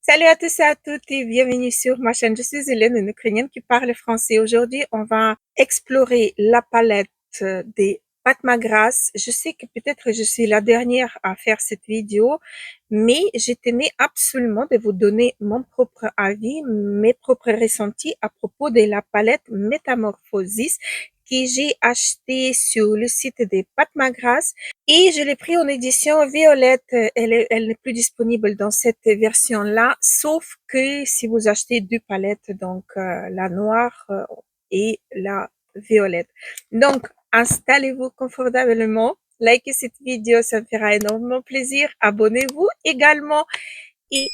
Salut à tous et à toutes et bienvenue sur ma chaîne. Je suis Hélène, une Ukrainienne qui parle français. Aujourd'hui, on va explorer la palette des pâtes Magras. Je sais que peut-être je suis la dernière à faire cette vidéo, mais je tenais absolument de vous donner mon propre avis, mes propres ressentis à propos de la palette Métamorphosis que j'ai acheté sur le site des pâtes Magras. Et je l'ai pris en édition violette. Elle n'est plus disponible dans cette version-là, sauf que si vous achetez deux palettes, donc la noire et la violette. Donc, installez-vous confortablement, likez cette vidéo, ça me fera énormément plaisir. Abonnez-vous également et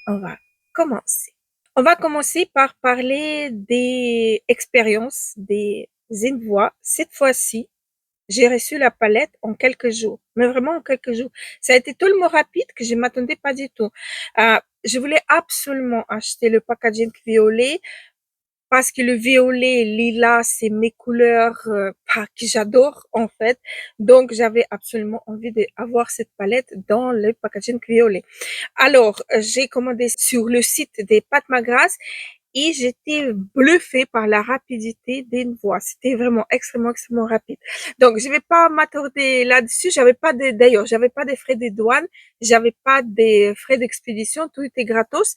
on va commencer. On va commencer par parler des expériences des Envois. Cette fois-ci, j'ai reçu la palette en quelques jours, mais vraiment en quelques jours. Ça a été tellement rapide que je m'attendais pas du tout. Je voulais absolument acheter le packaging violet parce que le violet, lilas, c'est mes couleurs que j'adore en fait. Donc j'avais absolument envie d'avoir cette palette dans le packaging violet. Alors j'ai commandé sur le site des Pâtes Magras et j'étais bluffée par la rapidité d'Envoi. C'était vraiment extrêmement rapide. Donc, je vais pas m'attarder là-dessus. D'ailleurs, j'avais pas de frais de douane, j'avais pas de frais d'expédition, tout était gratos.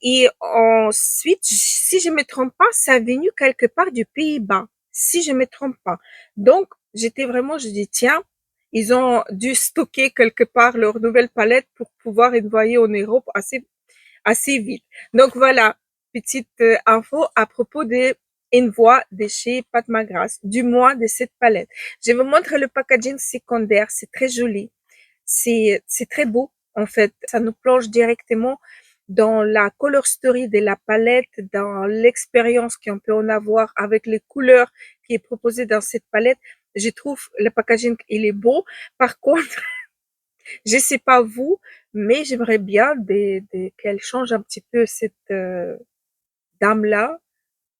Et ensuite, si je me trompe pas, ça est venu quelque part du Pays-Bas. Si je me trompe pas. Donc, je dis, tiens, ils ont dû stocker quelque part leur nouvelle palette pour pouvoir envoyer en Europe assez vite. Donc voilà, petite info à propos de Envoi de chez Pat McGrath, du moins de cette palette. Je vous montre le packaging secondaire, c'est très joli, c'est très beau en fait. Ça nous plonge directement dans la color story de la palette, dans l'expérience qu'on peut en avoir avec les couleurs qui est proposée dans cette palette. Je trouve le packaging il est beau. Par contre, je sais pas vous, mais j'aimerais bien qu'elle change un petit peu cette dame-là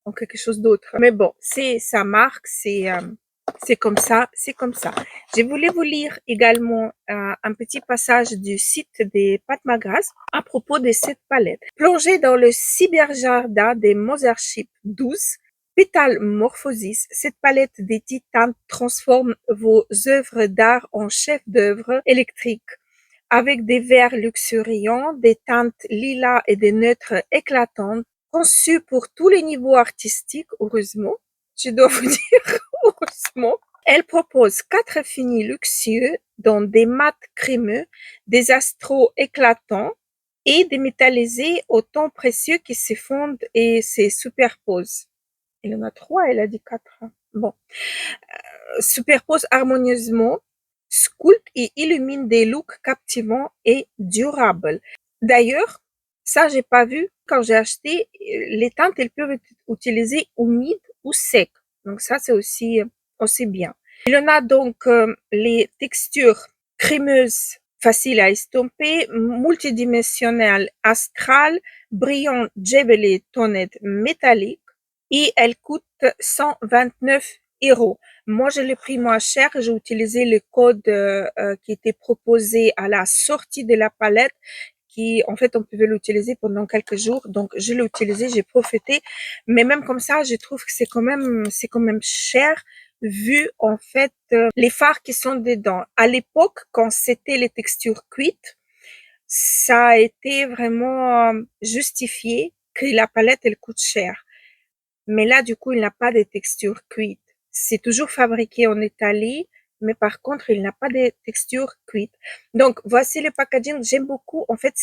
en quelque chose d'autre. Mais bon, c'est sa marque, c'est comme ça, c'est comme ça. Je voulais vous lire également un petit passage du site des Pâtes Magras à propos de cette palette. Plongez dans le cyberjardin des Mothership 12, Pétale Morphosis, cette palette des titans transforme vos œuvres d'art en chefs-d'œuvre électriques avec des verts luxuriants, des teintes lilas et des neutres éclatantes, conçues pour tous les niveaux artistiques, heureusement. Je dois vous dire, heureusement. Elle propose 4 finis luxueux dont des mats crémeux, des astros éclatants et des métallisés au ton précieux qui se fondent et se superposent. Il y en a 3, elle a dit 4. Bon. Superpose harmonieusement, sculpte et illumine des looks captivants et durables. D'ailleurs, ça j'ai pas vu quand j'ai acheté, les teintes elles peuvent être utilisées humides ou secs. Donc ça c'est aussi bien. Il y en a donc les textures crémeuses, faciles à estomper, multidimensionnelles, astrales, brillantes, jewelry, tonnettes métalliques et elle coûte 129 €. Moi, je l'ai pris moins cher. J'ai utilisé le code qui était proposé à la sortie de la palette, qui, en fait, on pouvait l'utiliser pendant quelques jours. Donc, je l'ai utilisé, j'ai profité. Mais même comme ça, je trouve que c'est quand même cher vu, en fait, les fards qui sont dedans. À l'époque, quand c'était les textures cuites, ça a été vraiment justifié que la palette, elle coûte cher. Mais là, du coup, il n'a pas de texture cuite. C'est toujours fabriqué en Italie, mais par contre, il n'a pas de texture cuite. Donc, voici le packaging. J'aime beaucoup. En fait,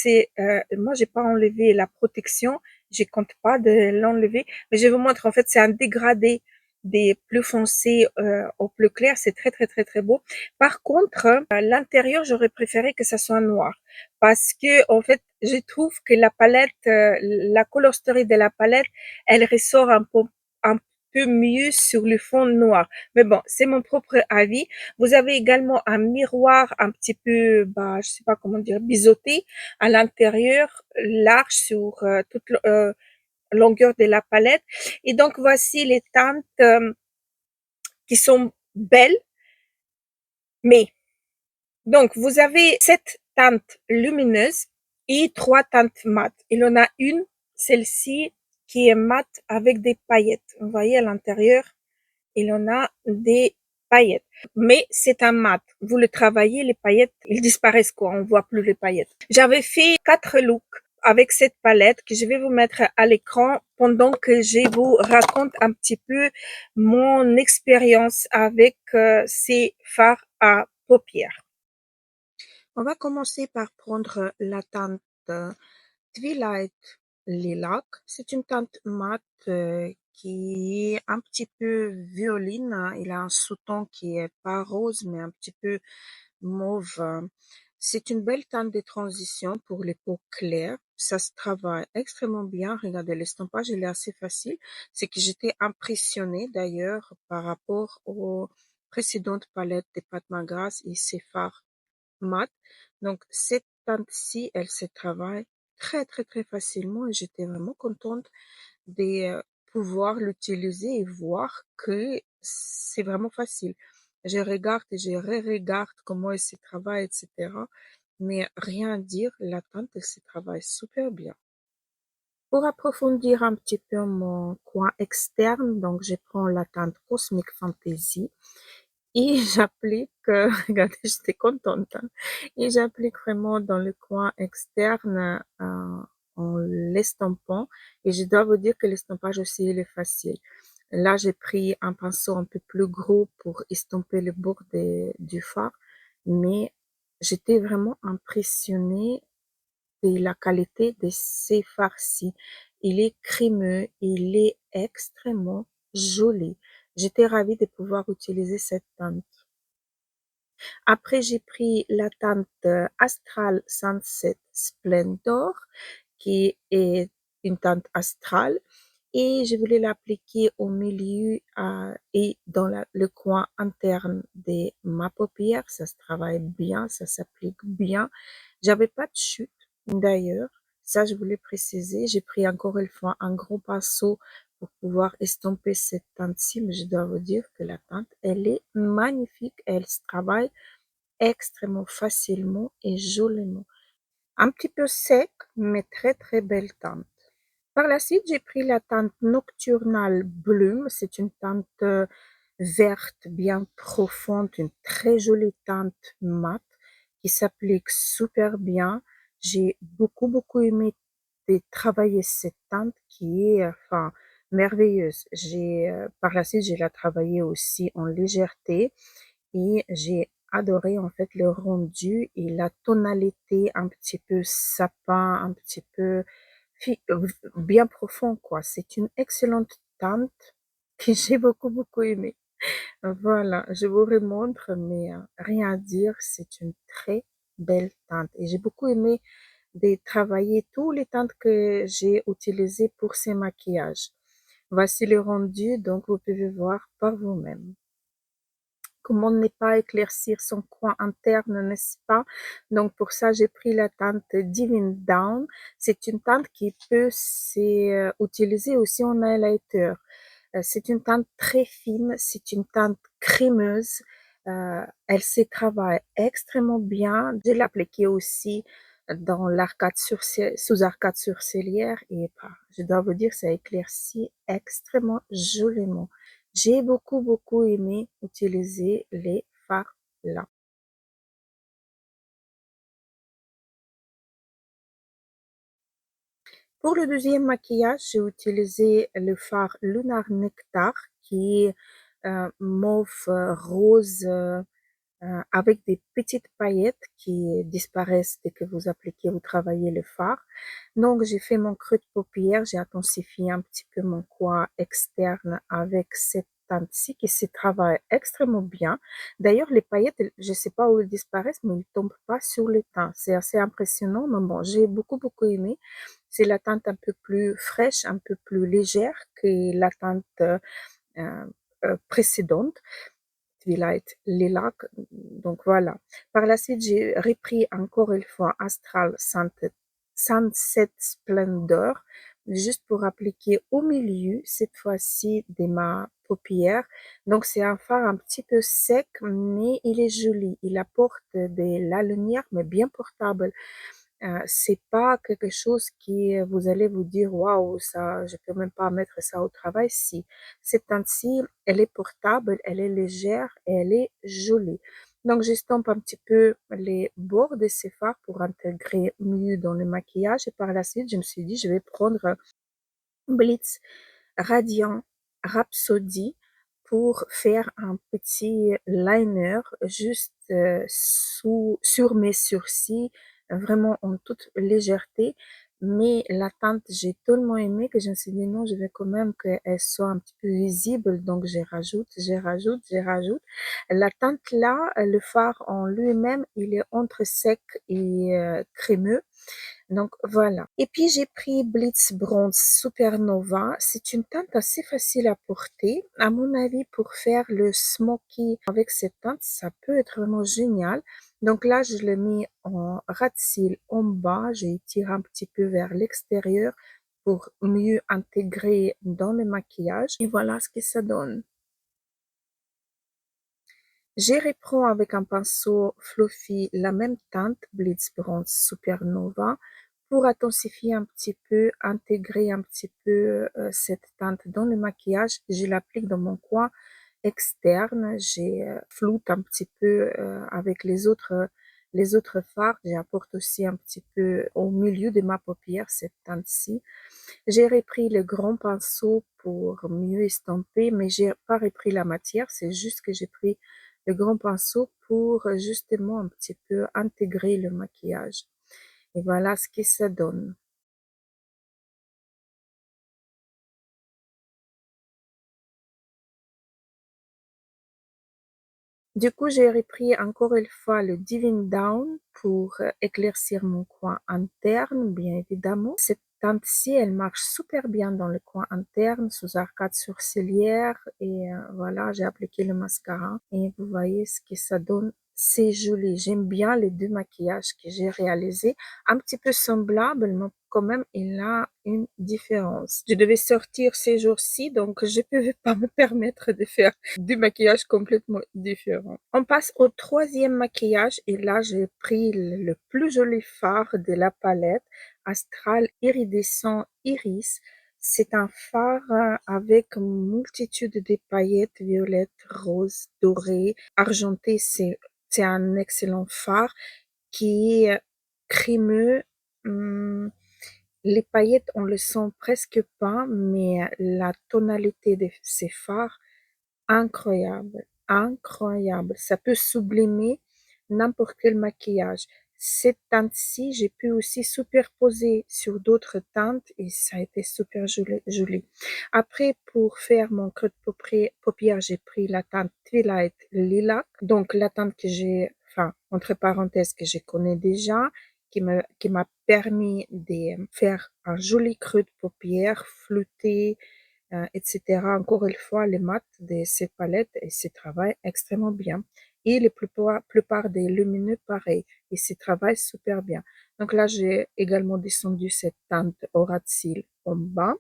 moi, j'ai pas enlevé la protection. Je compte pas de l'enlever, mais je vous montre. En fait, c'est un dégradé des plus foncés au plus clair. C'est très beau. Par contre, l'intérieur, j'aurais préféré que ça soit noir parce que, en fait, je trouve que la palette, la color story de la palette, elle ressort un peu mieux sur le fond noir. Mais bon, c'est mon propre avis. Vous avez également un miroir un petit peu, je sais pas comment dire, biseauté à l'intérieur, large sur toute longueur de la palette. Et donc, voici les teintes qui sont belles, mais donc, vous avez cette teinte lumineuse et 3 teintes mat. Il en a une, celle-ci, qui est mat avec des paillettes. Vous voyez à l'intérieur, il en a des paillettes. Mais c'est un mat. Vous le travaillez, les paillettes, ils disparaissent quoi. On voit plus les paillettes. J'avais fait 4 looks avec cette palette que je vais vous mettre à l'écran pendant que je vous raconte un petit peu mon expérience avec ces fards à paupières. On va commencer par prendre la teinte Twilight Lilac. C'est une teinte mate qui est un petit peu violine. Il a un sous-ton qui est pas rose, mais un petit peu mauve. C'est une belle teinte de transition pour les peaux claires. Ça se travaille extrêmement bien. Regardez, l'estampage, il est assez facile. C'est que j'étais impressionnée d'ailleurs par rapport aux précédentes palettes de Pat McGrath et ses fards mat. Donc, cette teinte-ci, elle se travaille très, très, très facilement et j'étais vraiment contente de pouvoir l'utiliser et voir que c'est vraiment facile. Je regarde et je re-regarde comment elle se travaille, etc. Mais rien à dire, la teinte, elle se travaille super bien. Pour approfondir un petit peu mon coin externe, donc je prends la teinte Cosmic Fantasy et j'applique, regardez, j'étais contente, hein, et j'applique vraiment dans le coin externe en l'estampant. Et je dois vous dire que l'estampage aussi, il est facile. Là, j'ai pris un pinceau un peu plus gros pour estomper le bord du fard, mais j'étais vraiment impressionnée de la qualité de ces farcis. Il est crémeux, il est extrêmement joli. J'étais ravie de pouvoir utiliser cette teinte. Après, j'ai pris la teinte Astral Sunset Splendor, qui est une teinte astrale, et je voulais l'appliquer au milieu et dans le coin interne de ma paupière. Ça se travaille bien, ça s'applique bien. J'avais pas de chute d'ailleurs. Ça, je voulais préciser. J'ai pris encore une fois un gros pinceau pour pouvoir estomper cette teinte-ci, mais je dois vous dire que la teinte, elle est magnifique. Elle se travaille extrêmement facilement et joliment. Un petit peu sec, mais très très belle teinte. Par la suite, j'ai pris la teinte Nocturnal Bloom. C'est une teinte verte bien profonde, une très jolie teinte mate qui s'applique super bien. J'ai beaucoup aimé de travailler cette teinte qui est enfin merveilleuse. Par la suite, j'ai la travaillé aussi en légèreté et j'ai adoré en fait le rendu et la tonalité un petit peu sapin, un petit peu bien profond quoi. C'est une excellente teinte que j'ai beaucoup aimé. Voilà, je vous remontre, mais rien à dire, c'est une très belle teinte et j'ai beaucoup aimé de travailler tous les teintes que j'ai utilisées pour ces maquillages. Voici le rendu, donc vous pouvez voir par vous-même. Comment ne pas éclaircir son coin interne, n'est-ce pas? Donc pour ça, j'ai pris la teinte Divine Down. C'est une teinte qui peut s'utiliser aussi en highlighter. C'est une teinte très fine, c'est une teinte crémeuse. Elle se travaille extrêmement bien. Je l'ai appliquée aussi dans l'arcade sous arcade sourcilière et je dois vous dire, ça éclaircit extrêmement joliment. J'ai beaucoup aimé utiliser les fards là. Pour le deuxième maquillage, j'ai utilisé le fard Lunar Nectar qui est mauve rose avec des petites paillettes qui disparaissent dès que vous appliquez ou travaillez le fard. Donc, j'ai fait mon creux de paupière, j'ai intensifié un petit peu mon coin externe avec cette teinte-ci qui se travaille extrêmement bien. D'ailleurs, les paillettes, je ne sais pas où elles disparaissent, mais elles ne tombent pas sur le teint. C'est assez impressionnant, mais bon, j'ai beaucoup aimé. C'est la teinte un peu plus fraîche, un peu plus légère que la teinte euh, précédente. Twilight Lilac. Donc voilà. Par la suite, j'ai repris encore une fois Astral Sunset Splendor, juste pour appliquer au milieu, cette fois-ci, de ma paupière. Donc c'est un fard un petit peu sec, mais il est joli. Il apporte de la lumière, mais bien portable. C'est pas quelque chose qui vous allez vous dire: «Waouh, ça, je peux même pas mettre ça au travail». Si, cette teinte-ci, elle est portable, elle est légère et elle est jolie. Donc j'estompe un petit peu les bords de ces fards pour intégrer mieux dans le maquillage et par la suite, je me suis dit: «Je vais prendre Blitz Radiant Rhapsody pour faire un petit liner juste sur mes sourcils, vraiment en toute légèreté. Mais la teinte, j'ai tellement aimé que je me suis dit non, je vais quand même qu'elle soit un petit peu visible. Donc, je rajoute. La teinte là, le fard en lui-même, il est entre sec et crémeux. Donc voilà. Et puis j'ai pris Blitz Bronze Supernova. C'est une teinte assez facile à porter. À mon avis, pour faire le smoky avec cette teinte, ça peut être vraiment génial. Donc là, je l'ai mis en ras de cils en bas. J'ai étiré un petit peu vers l'extérieur pour mieux intégrer dans le maquillage. Et voilà ce que ça donne. Je reprends avec un pinceau fluffy la même teinte Blitz Bronze Supernova pour intensifier un petit peu, intégrer un petit peu cette teinte dans le maquillage. Je l'applique dans mon coin externe, j'ai floute un petit peu avec les autres fards. J'apporte aussi un petit peu au milieu de ma paupière cette teinte-ci. J'ai repris le grand pinceau pour mieux estomper, mais j'ai pas repris la matière, c'est juste que j'ai pris le grand pinceau pour justement un petit peu intégrer le maquillage. Et voilà ce que ça donne. Du coup, j'ai repris encore une fois le Diving Down pour éclaircir mon coin interne, bien évidemment. Cette teinte-ci, elle marche super bien dans le coin interne, sous arcade sourcilière. Et voilà, j'ai appliqué le mascara. Et vous voyez ce que ça donne. C'est joli. J'aime bien les deux maquillages que j'ai réalisés. Un petit peu semblable, mais quand même, il a une différence. Je devais sortir ces jours-ci, donc je ne pouvais pas me permettre de faire deux maquillages complètement différents. On passe au troisième maquillage et là j'ai pris le plus joli fard de la palette Astral Iridescent Iris. C'est un fard avec une multitude de paillettes violettes, roses, dorées, argentées. C'est un excellent fard qui est crémeux. hum, les paillettes, on le sent presque pas, mais la tonalité de ces fards incroyable, incroyable. Ça peut sublimer n'importe quel maquillage. Cette teinte-ci, j'ai pu aussi superposer sur d'autres teintes et ça a été super joli. Joli. Après, pour faire mon creux de paupière, j'ai pris la teinte Twilight Lilac. Donc, la teinte que j'ai, enfin, entre parenthèses, que je connais déjà, qui m'a permis de faire un joli creux de paupière flouté, etc. Encore une fois, les mat de cette palette, et se travaillent extrêmement bien. Et la plupart des lumineux, pareil, ils se travaillent super bien. Donc là, j'ai également descendu cette teinte au ras de cils en bas.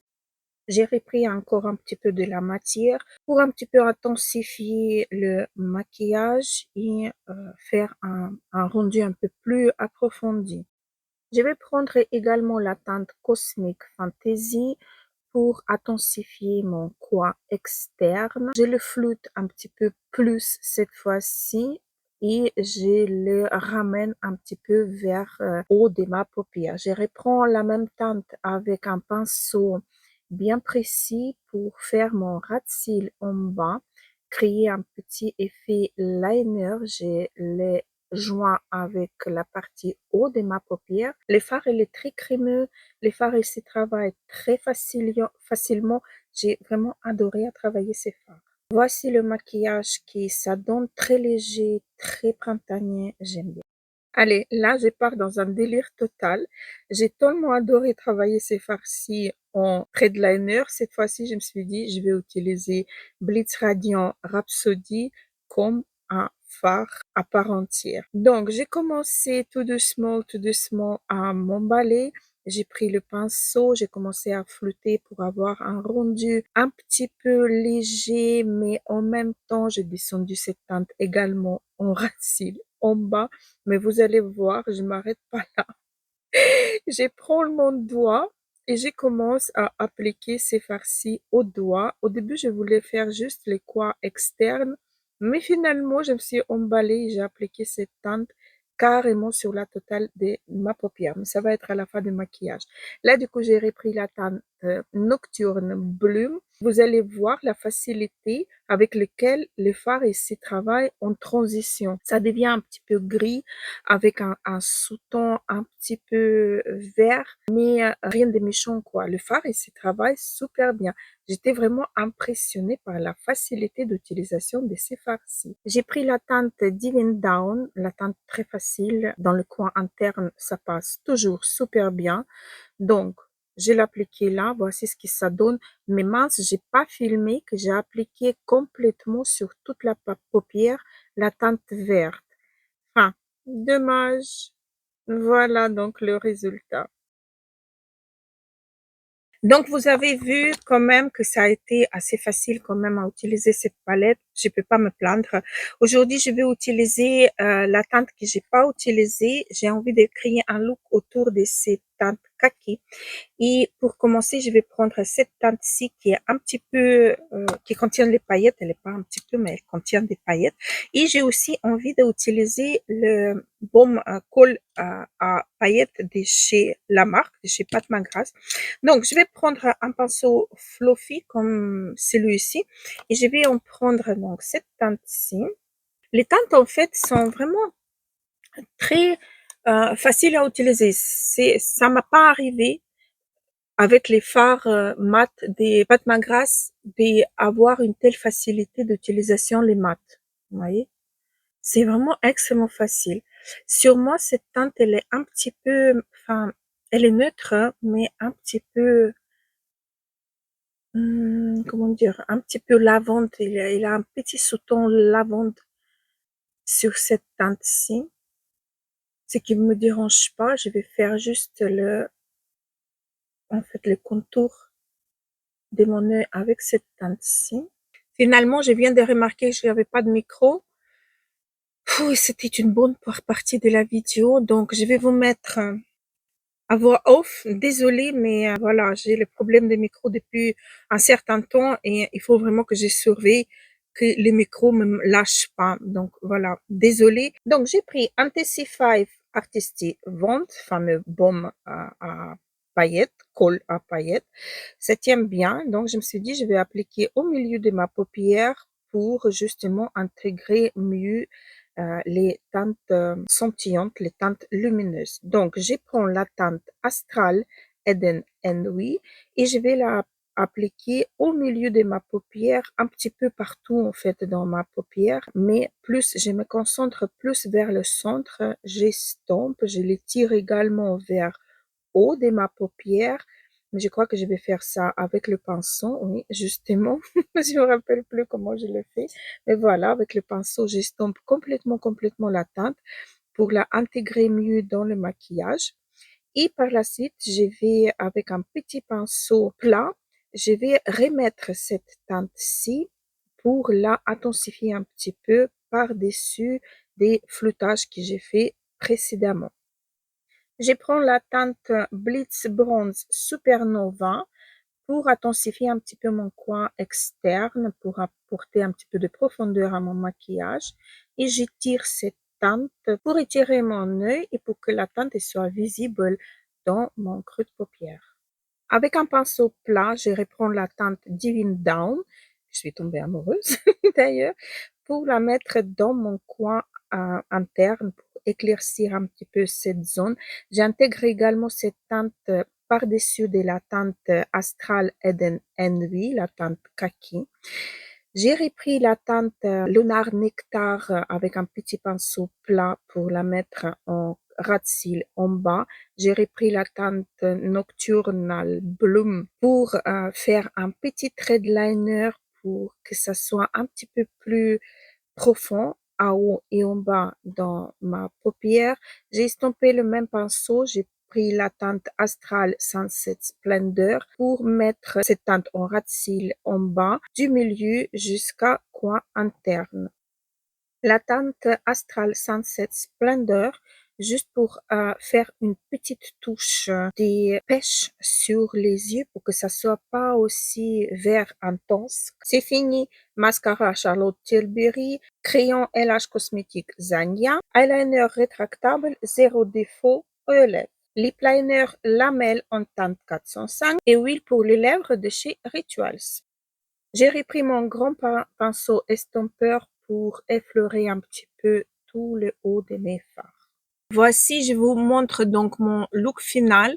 J'ai repris encore un petit peu de la matière pour un petit peu intensifier le maquillage et faire un rendu un peu plus approfondi. Je vais prendre également la teinte Cosmic Fantasy pour intensifier mon coin externe. Je le floute un petit peu plus cette fois-ci et je le ramène un petit peu vers haut de ma paupière. Je reprends la même teinte avec un pinceau bien précis pour faire mon ras de cils en bas, créer un petit effet liner. Je l'ai joint avec la partie haut de ma paupière. Le fard, il est très crémeux. Les fards, ils se travaillent très facilement. J'ai vraiment adoré à travailler ces fards. Voici le maquillage qui s'adonne très léger, très printanier. J'aime bien. Allez, là, je pars dans un délire total. J'ai tellement adoré travailler ces farcis en trait de liner. Cette fois-ci, je me suis dit, je vais utiliser Blitz Radiant Rhapsody comme un fard à part entière. Donc, j'ai commencé tout doucement à m'emballer. J'ai pris le pinceau, j'ai commencé à flouter pour avoir un rendu un petit peu léger, mais en même temps, j'ai descendu cette teinte également en racine, en bas, mais vous allez voir, je m'arrête pas là. Je prends mon doigt et je commence à appliquer ces farcis au doigt. Au début, je voulais faire juste les coins externes, mais finalement, je me suis emballée et j'ai appliqué cette teinte carrément sur la totale de ma paupière. Mais ça va être à la fin du maquillage. Là, du coup, j'ai repris la teinte Nocturne Bloom. Vous allez voir la facilité avec laquelle les fards ici travaillent en transition. Ça devient un petit peu gris avec un sous-ton un petit peu vert, mais rien de méchant quoi. Le fard ici travaille super bien. J'étais vraiment impressionnée par la facilité d'utilisation de ces fards-ci. J'ai pris la teinte Divine Down, la teinte très facile. Dans le coin interne, ça passe toujours super bien. Donc, je l'ai appliqué là, voici ce que ça donne. Mais mince, j'ai pas filmé que j'ai appliqué complètement sur toute la paupière la teinte verte. Enfin, dommage. Voilà donc le résultat. Donc, vous avez vu quand même que ça a été assez facile quand même à utiliser cette palette. Je peux pas me plaindre. Aujourd'hui, je vais utiliser la teinte que j'ai pas utilisée. J'ai envie de créer un look autour de ces teintes kaki. Et pour commencer, je vais prendre cette teinte-ci qui est un petit peu, qui contient les paillettes. Elle est pas un petit peu, mais elle contient des paillettes. Et j'ai aussi envie d'utiliser le baume colle à paillettes de chez la marque, de chez Pat McGrath. Donc, je vais prendre un pinceau fluffy comme celui-ci et je vais en prendre donc cette teinte-ci. Les teintes, en fait, sont vraiment très faciles à utiliser. Ça m'a pas arrivé avec les fards mat des Pat McGrath d'avoir une telle facilité d'utilisation les mat. Vous voyez? C'est vraiment extrêmement facile. Sur moi, cette teinte, elle est un petit peu, enfin, elle est neutre, hein, mais un petit peu, comment dire, un petit peu lavande. Il a un petit sous-ton lavande sur cette teinte-ci. Ce qui me dérange pas, je vais faire juste en fait, le contour de mon œil avec cette teinte-ci. Finalement, je viens de remarquer que je n'avais pas de micro. C'était une bonne partie de la vidéo, donc je vais vous mettre à voix off. Désolée, mais voilà, j'ai le problème des micros depuis un certain temps et il faut vraiment que je surveille que les micros me lâchent pas. Donc voilà, désolée. Donc j'ai pris un TC5 Artistic Wand, fameux baume à paillettes, colle à paillettes. Ça tient bien, donc je me suis dit je vais appliquer au milieu de ma paupière pour justement intégrer mieux les teintes scintillantes, les teintes lumineuses. Donc, je prends la teinte Astral Eden Nuit et je vais la appliquer au milieu de ma paupière, un petit peu partout en fait dans ma paupière, mais plus je me concentre plus vers le centre, j'estompe, je les tire également vers haut de ma paupière, mais je crois que je vais faire ça avec le pinceau, oui, justement. Je me rappelle plus comment je le fais. Mais voilà, avec le pinceau, j'estompe complètement la teinte pour la intégrer mieux dans le maquillage. Et par la suite, je vais, avec un petit pinceau plat, je vais remettre cette teinte-ci pour la intensifier un petit peu par-dessus des floutages que j'ai fait précédemment. Je prends la teinte Blitz Bronze Supernova pour intensifier un petit peu mon coin externe, pour apporter un petit peu de profondeur à mon maquillage. Et j'étire cette teinte pour étirer mon œil et pour que la teinte soit visible dans mon creux de paupière. Avec un pinceau plat, je reprends la teinte Divine Down. Je suis tombée amoureuse d'ailleurs, pour la mettre dans mon coin interne pour éclaircir un petit peu cette zone. J'intègre également cette teinte par-dessus de la teinte Astral Eden Envy, la teinte kaki. J'ai repris la teinte Lunar Nectar avec un petit pinceau plat pour la mettre en ras de cils en bas. J'ai repris la teinte Nocturnal Bloom pour faire un petit trait de liner pour que ça soit un petit peu plus profond en haut et en bas dans ma paupière. J'ai estampé le même pinceau, j'ai pris la teinte Astral Sunset Splendor pour mettre cette teinte en ras de cils en bas, du milieu jusqu'à coin interne. La teinte Astral Sunset Splendor, juste pour faire une petite touche des pêches sur les yeux pour que ça soit pas aussi vert intense. C'est fini. Mascara Charlotte Tilbury, crayon LH Cosmétique Zania, eyeliner rétractable, zéro défaut, ELF. Lip liner lamelle en teinte 405 et huile pour les lèvres de chez Rituals. J'ai repris mon grand pinceau estompeur pour effleurer un petit peu tout le haut de mes fards. Voici, je vous montre donc mon look final.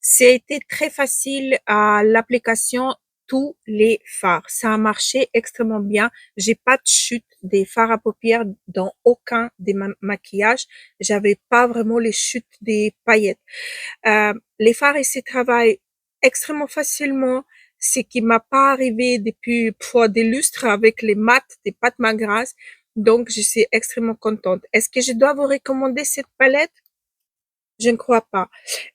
C'était très facile à l'application tous les fards. Ça a marché extrêmement bien. J'ai pas de chute des fards à paupières dans aucun des maquillages. J'avais pas vraiment les chutes des paillettes. Les fards ici travaillent extrêmement facilement, ce qui m'a pas arrivé depuis des lustres avec les mats des Pat McGrath. Donc, je suis extrêmement contente. Est-ce que je dois vous recommander cette palette? Je ne crois pas.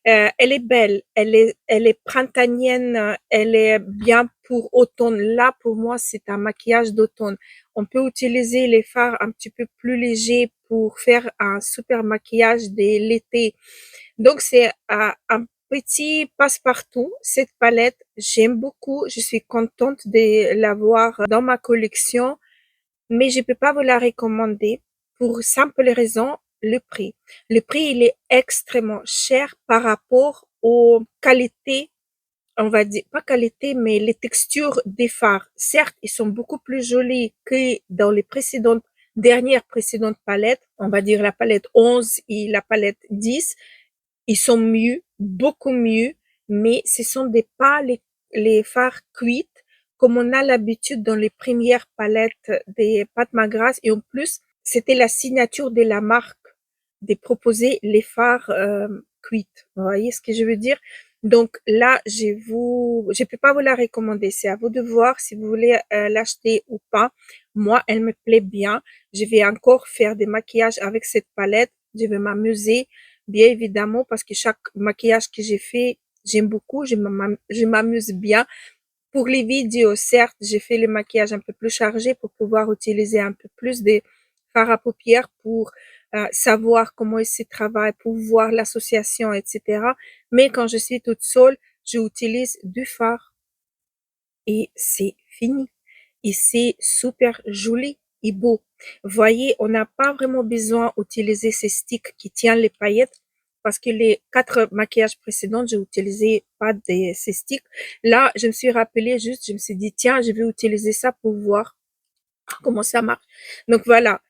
Elle est belle, elle est printanienne, elle est bien pour automne. Là, pour moi, c'est un maquillage d'automne. On peut utiliser les fards un petit peu plus légers pour faire un super maquillage de l'été. Donc, c'est un petit passe-partout. Cette palette, j'aime beaucoup. Je suis contente de l'avoir dans ma collection, mais je peux pas vous la recommander pour simple raison, le prix. Le prix, il est extrêmement cher par rapport aux qualités, on va dire, pas qualité, mais les textures des fards. Certes, ils sont beaucoup plus jolis que dans les dernières précédentes palettes. On va dire la palette 11 et la palette 10. Ils sont mieux, beaucoup mieux, mais ce sont pas les fards cuits comme on a l'habitude dans les premières palettes des Pat McGrath. Et en plus, c'était la signature de la marque de proposer les fards cuits. Vous voyez ce que je veux dire? Donc là, je peux pas vous la recommander. C'est à vous de voir si vous voulez l'acheter ou pas. Moi, elle me plaît bien. Je vais encore faire des maquillages avec cette palette. Je vais m'amuser, bien évidemment, parce que chaque maquillage que j'ai fait, j'aime beaucoup. Je m'amuse bien. Pour les vidéos, certes, j'ai fait le maquillage un peu plus chargé pour pouvoir utiliser un peu plus de fard à paupières pour savoir comment il se travaille, pour voir l'association, etc. Mais quand je suis toute seule, j'utilise du fard et c'est fini. Et c'est super joli et beau. Voyez, on n'a pas vraiment besoin d'utiliser ces sticks qui tiennent les paillettes parce que les 4 maquillages précédents, j'ai utilisé pas ces sticks. Là, je me suis rappelé juste, je me suis dit, tiens, je vais utiliser ça pour voir comment ça marche. Donc voilà,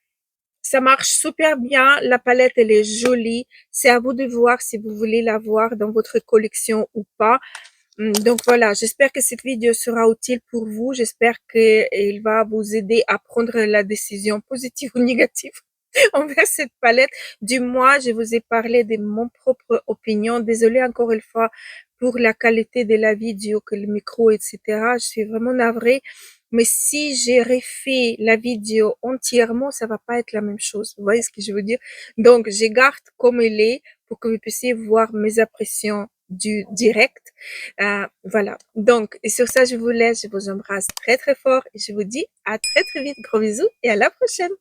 ça marche super bien. La palette, elle est jolie. C'est à vous de voir si vous voulez la voir dans votre collection ou pas. Donc voilà, j'espère que cette vidéo sera utile pour vous. J'espère qu'elle va vous aider à prendre la décision positive ou négative envers cette palette. Du moins, je vous ai parlé de mon propre opinion. Désolée encore une fois pour la qualité de la vidéo, que le micro, etc. Je suis vraiment navrée. Mais si j'ai refait la vidéo entièrement, ça va pas être la même chose. Vous voyez ce que je veux dire? Donc, je garde comme elle est pour que vous puissiez voir mes impressions du direct. Voilà. Donc, et sur ça, je vous laisse. Je vous embrasse très, très fort et je vous dis à très, très vite. Gros bisous et à la prochaine.